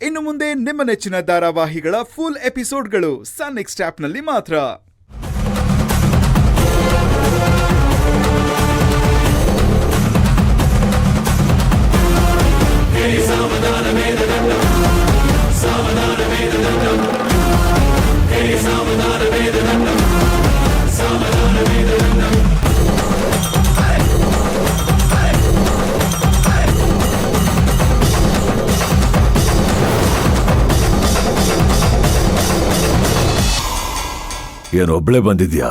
ಇನ್ನು ಮುಂದೆ ನಿಮ್ಮ ನೆಚ್ಚಿನ ಧಾರಾವಾಹಿಗಳ ಫುಲ್ ಎಪಿಸೋಡ್ಗಳು ಸನ್ ನೆಕ್ಸ್ಟ್ ಆಪ್ನಲ್ಲಿ ಮಾತ್ರ. ಏನೊಬ್ಳೆ ಬಂದಿದ್ಯಾ?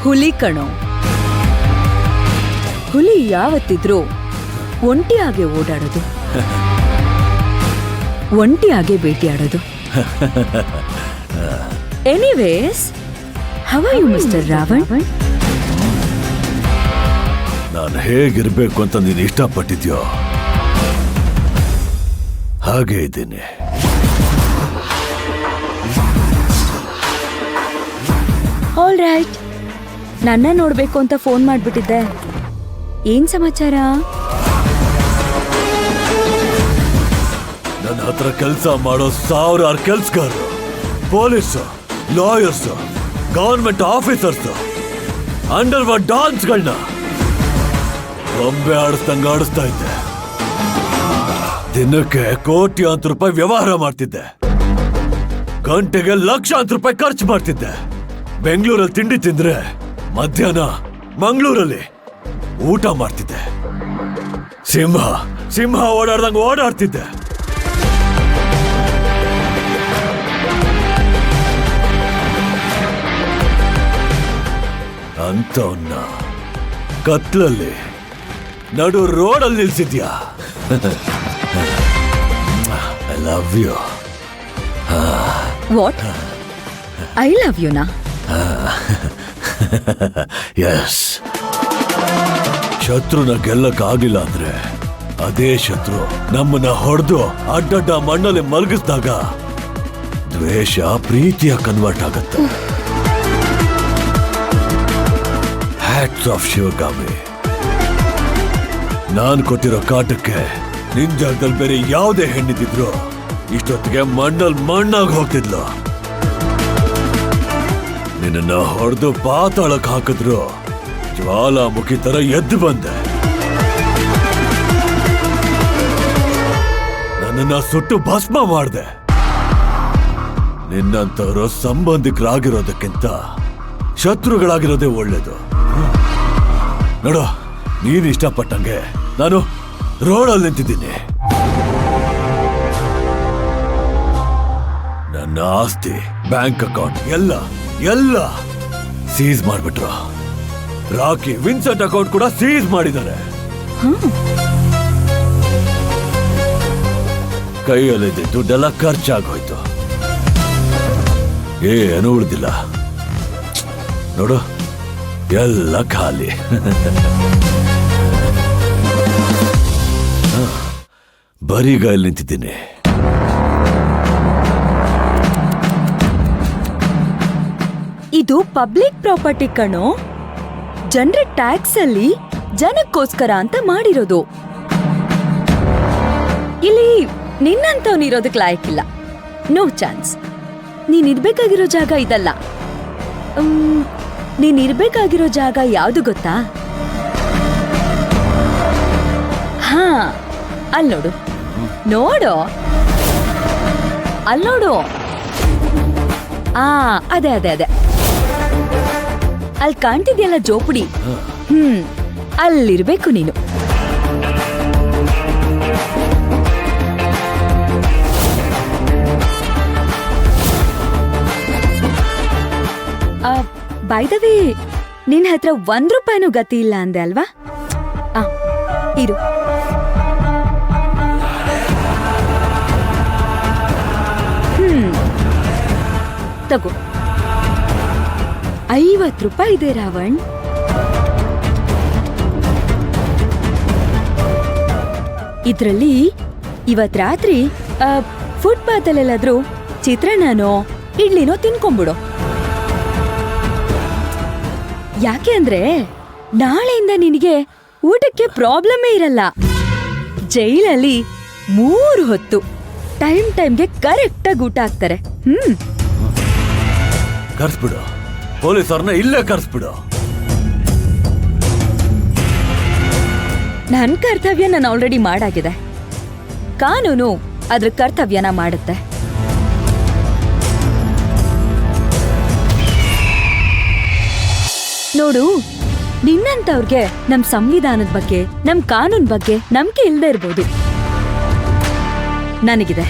ಹುಲಿ ಕಣೋ. ಹುಲಿ ಯಾವತ್ತಿದ್ರೂ ಒಂಟಿಯಾಗೆ ಓಡಾಡೋದು, ಒಂಟಿಯಾಗೆ ಭೇಟಿಯಾಡೋದು. Anyways, how are you mister Ravan? ನಾನು ಹೇಗಿರ್ಬೇಕು ಅಂತ ನೀನು ಇಷ್ಟಪಟ್ಟಿದ್ಯೋ ಹಾಗೆ ಇದ್ದೀನಿ. ಆಲ್ ರೈಟ್, ನನ್ನ ನೋಡ್ಬೇಕು ಅಂತ ಫೋನ್ ಮಾಡ್ಬಿಟ್ಟಿದ್ದೆ. ಏನ್ ಸಮಾಚಾರ? ನನ್ನ ಹತ್ರ ಕೆಲಸ ಮಾಡೋ ಸಾವಿರಾರು ಕೆಲ್ಸಗಾರರು, police, lawyers, government officers, underworld ಡಾನ್ಸ್ಗಳನ್ನ ಬೊಂಬೆ ಆಡಿಸ್ದಂಗ ಆಡಿಸ್ತಾ ಇದ್ದೆ. ದಿನಕ್ಕೆ ಕೋಟ್ಯಾಂತರ ರೂಪಾಯಿ ವ್ಯವಹಾರ ಮಾಡ್ತಿದ್ದೆ. ಗಂಟೆಗೆ ಲಕ್ಷಾಂತರ ರೂಪಾಯಿ ಖರ್ಚು ಮಾಡ್ತಿದ್ದೆ. ಬೆಂಗಳೂರಲ್ಲಿ ತಿಂಡಿ ತಿಂದ್ರೆ ಮಧ್ಯಾಹ್ನ ಮಂಗಳೂರಲ್ಲಿ ಊಟ ಮಾಡ್ತಿದ್ದೆ. ಸಿಂಹ ಓಡಾಡ್ದಂಗ ಓಡಾಡ್ತಿದ್ದೆ. ಅಂತವನ್ನ ಕತ್ಲಲ್ಲಿ ನಡು ರೋಡಲ್ಲಿ ನಿಲ್ಸಿದ್ಯಾ? I love you. What? I love you ನಾ? ಎಸ್. ಶತ್ರುನ ಗೆಲ್ಲಕ್ಕಾಗಿಲ್ಲ ಅಂದ್ರೆ ಅದೇ ಶತ್ರು ನಮ್ಮನ್ನ ಹೊಡೆದು ಅಡ್ಡಡ್ಡ ಮಣ್ಣಲ್ಲಿ ಮಲಗಿಸಿದಾಗ ದ್ವೇಷ ಪ್ರೀತಿಯ ಕನ್ವರ್ಟ್ ಆಗತ್ತೆ. Hats off Shivagami. ನಾನ್ ಕೊಟ್ಟಿರೋ ಕಾಟಕ್ಕೆ ನಿನ್ ಜಾಗದಲ್ಲಿ ಬೇರೆ ಯಾವುದೇ ಹೆಣ್ಣಿದ್ರು ಇಷ್ಟೊತ್ತಿಗೆ ಮಣ್ಣಾಗಿ ಹೋಗ್ತಿದ್ಲು. ನಿನ್ನ ಹೊಡೆದು ಪಾತಾಳಕ್ ಹಾಕಿದ್ರು ಜ್ವಾಲಾಮುಖಿ ತರ ಎದ್ದು ಬಂದೆ. ನನ್ನನ್ನ ಸುಟ್ಟು ಭಸ್ಮ ಮಾಡ್ದೆ. ನಿನ್ನಂತವರು ಸಂಬಂಧಿಕರಾಗಿರೋದಕ್ಕಿಂತ ಶತ್ರುಗಳಾಗಿರೋದೇ ಒಳ್ಳೇದು. ನೋಡು, ನೀನು ಇಷ್ಟಪಟ್ಟಂಗೆ ನಾನು ರೋಡಲ್ಲಿ ನಿಂತಿದ್ದೀನಿ. ನನ್ನ ಆಸ್ತಿ, ಬ್ಯಾಂಕ್ ಅಕೌಂಟ್ ಎಲ್ಲ ಸೀಸ್ ಮಾಡ್ಬಿಟ್ರು. ರಾಕಿ, ವಿನ್ಸೆಂಟ್ ಅಕೌಂಟ್ ಕೂಡ ಸೀಸ್ ಮಾಡಿದ್ದಾರೆ. ಕೈಯಲ್ಲಿದ್ದ ದುಡ್ಡೆಲ್ಲ ಖರ್ಚಾಗೋಯ್ತು. ಏನು ಉಳಿದಿಲ್ಲ. ನೋಡು, ಎಲ್ಲ ಖಾಲಿ. ಬರಿಗಾಯಲ್ಲಿ ನಿಂತಿದ್ದೀನಿ. ಇದು ಪಬ್ಲಿಕ್ ಪ್ರಾಪರ್ಟಿ ಕಣೋ. ಜನರ ಟ್ಯಾಕ್ಸ್ ಅಲ್ಲಿ ಜನಕ್ಕೋಸ್ಕರ ಅಂತ ಮಾಡಿರೋದು. ಇಲ್ಲಿ ನಿನ್ನಂತವನಿರೋದಕ್ಕೆ ಲಾಯಕ್ಕಿಲ್ಲ. No chance. ನೀನಿರ್ಬೇಕಾಗಿರೋ ಜಾಗ ಇದಲ್ಲ. ನೀನಿರ್ಬೇಕಾಗಿರೋ ಜಾಗ ಯಾವುದು ಗೊತ್ತಾ? ಹಾ, ಅಲ್ಲಿ ನೋಡು. ನೋಡು, ಅಲ್ಲಿ ನೋಡು. ಅದೇ ಅದೇ ಅದೇ ಅಲ್ಲಿ ಕಾಣ್ತಿದ್ಯಲ್ಲ ಜೋಪುಡಿ. ಅಲ್ಲಿರ್ಬೇಕು ನೀನು. ಬೈ ದ ವೇ, ನಿನ್ ಹತ್ರ ₹1 ಗತಿ ಇಲ್ಲ ಅಂದೆ ಅಲ್ವಾ? ಇರು. ತಗೋ, ₹50 ಇದೆ ರಾವಣ್. ಇದ್ರಲ್ಲಿ ಇವತ್ ರಾತ್ರಿ ಫುಟ್ಪಾತ್ ಅಲ್ಲೆಲ್ಲಾದ್ರೂ ಚಿತ್ರಾನ್ನನೋ ಇಡ್ಲಿನೋ ತಿನ್ಕೊಂಬಿಡು. ಯಾಕೆ ಅಂದ್ರೆ ನಾಳೆಯಿಂದ ನಿನಗೆ ಊಟಕ್ಕೆ ಪ್ರಾಬ್ಲಮ್ಮೇ ಇರಲ್ಲ. ಜೈಲಲ್ಲಿ 3 ಹೊತ್ತು ಟೈಮ್ಗೆ ಕರೆಕ್ಟಾಗಿ ಊಟ ಹಾಕ್ತಾರೆ. ಕರ್ಸ್ಬಿಡು, ಪೊಲೀಸರನ್ನ ಇಲ್ಲೇ ಕರ್ಸ್ಬಿಡು. ನನ್ ಕರ್ತವ್ಯ ನಾನು ಆಲ್ರೆಡಿ ಮಾಡಾಗಿದೆ. ಕಾನೂನು ಅದ್ರ ಕರ್ತವ್ಯನ ಮಾಡುತ್ತೆ. ನೋಡು, ನಿನ್ನಂತವ್ರಿಗೆ ನಮ್ ಸಂವಿಧಾನದ ಬಗ್ಗೆ, ನಮ್ ಕಾನೂನ್ ಬಗ್ಗೆ ನಂಬಿಕೆ ಇಲ್ಲದೆ ಇರ್ಬೋದು. ನನಗಿದೆ.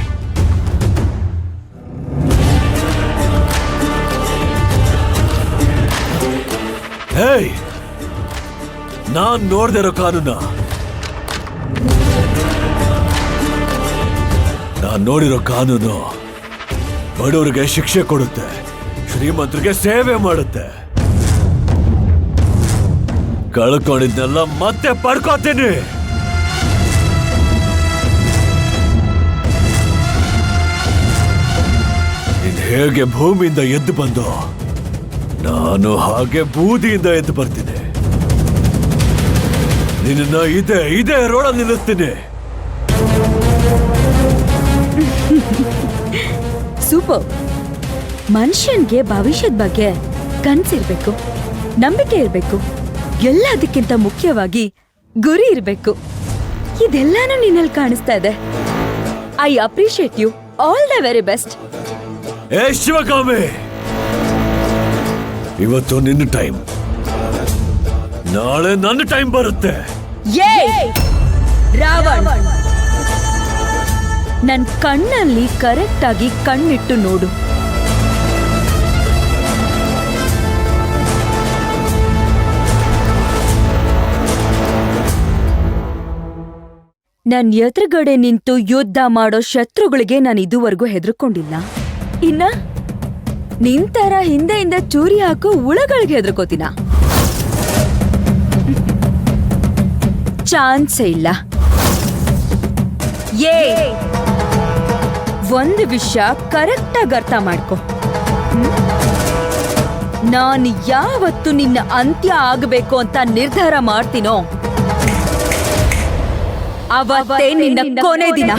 ಹೇಯ್, ನಾನ್ ನೋಡ್ದೆ ಇರೋ ಕಾನೂನ, ನಾನ್ ನೋಡಿರೋ ಕಾನೂನು ಬಡವರಿಗೆ ಶಿಕ್ಷೆ ಕೊಡುತ್ತೆ, ಶ್ರೀಮಂತರಿಗೆ ಸೇವೆ ಮಾಡುತ್ತೆ. ಕಳ್ಕೊಂಡಿದ್ನೆಲ್ಲ ಮತ್ತೆ ಪಡ್ಕೋತೀನಿ. ನೀನ್ ಹೇಗೆ ಭೂಮಿಯಿಂದ ಎದ್ದು ಬಂದೋ, ನಾನು ಹಾಗೆ ಬೂದಿಯಿಂದ ಎದ್ದು ಬರ್ತೀನಿ. ನಿನ್ನ ಇದೇ ರೋಡಲ್ಲಿ ನಿಲ್ಲಿಸ್ತೀನಿ. ಸೂಪರ್. ಮನುಷ್ಯನ್ಗೆ ಭವಿಷ್ಯದ ಬಗ್ಗೆ ಕನ್ಸಿರ್ಬೇಕು, ನಂಬಿಕೆ ಇರ್ಬೇಕು, ಎಲ್ಲದಕ್ಕಿಂತ ಮುಖ್ಯವಾಗಿ ಗುರಿ ಇರ್ಬೇಕು. ಇದೆಲ್ಲಾನು ನಿನ್ನಲ್ಲಿ ಕಾಣಿಸ್ತಾ ಇದೆ. I appreciate you. All the very best. ಏ ಶಿವಕಾಮಿ, ಇವತ್ತು ನಿನ್ನ ಟೈಮ್, ನಾಳೆ ನನ್ನ ಟೈಮ್ ಬರುತ್ತೆ. ರಾವಣ್, ನನ್ ಕಣ್ಣಲ್ಲಿ ಕರೆಕ್ಟ್ ಆಗಿ ಕಣ್ಣಿಟ್ಟು ನೋಡು. ನನ್ ಎದುರುಗಡೆ ನಿಂತು ಯುದ್ಧ ಮಾಡೋ ಶತ್ರುಗಳಿಗೆ ನಾನು ಇದುವರೆಗೂ ಹೆದರ್ಕೊಂಡಿಲ್ಲ. ಇನ್ನ ನಿಂತರ ಹಿಂದೆಯಿಂದ ಚೂರಿ ಹಾಕೋ ಹುಳಗಳಿಗೆ ಹೆದರ್ಕೋತೀನ? ಚಾನ್ಸೇ ಇಲ್ಲ. ಒಂದು ವಿಷಯ ಕರೆಕ್ಟಾಗಿ ಅರ್ಥ ಮಾಡ್ಕೊ. ನಾನು ಯಾವತ್ತು ನಿನ್ನ ಅಂತ್ಯ ಆಗಬೇಕು ಅಂತ ನಿರ್ಧಾರ ಮಾಡ್ತೀನೋ ಅವತ್ತೇ ನಿನ್ನ ಕೊನೆ ದಿನ.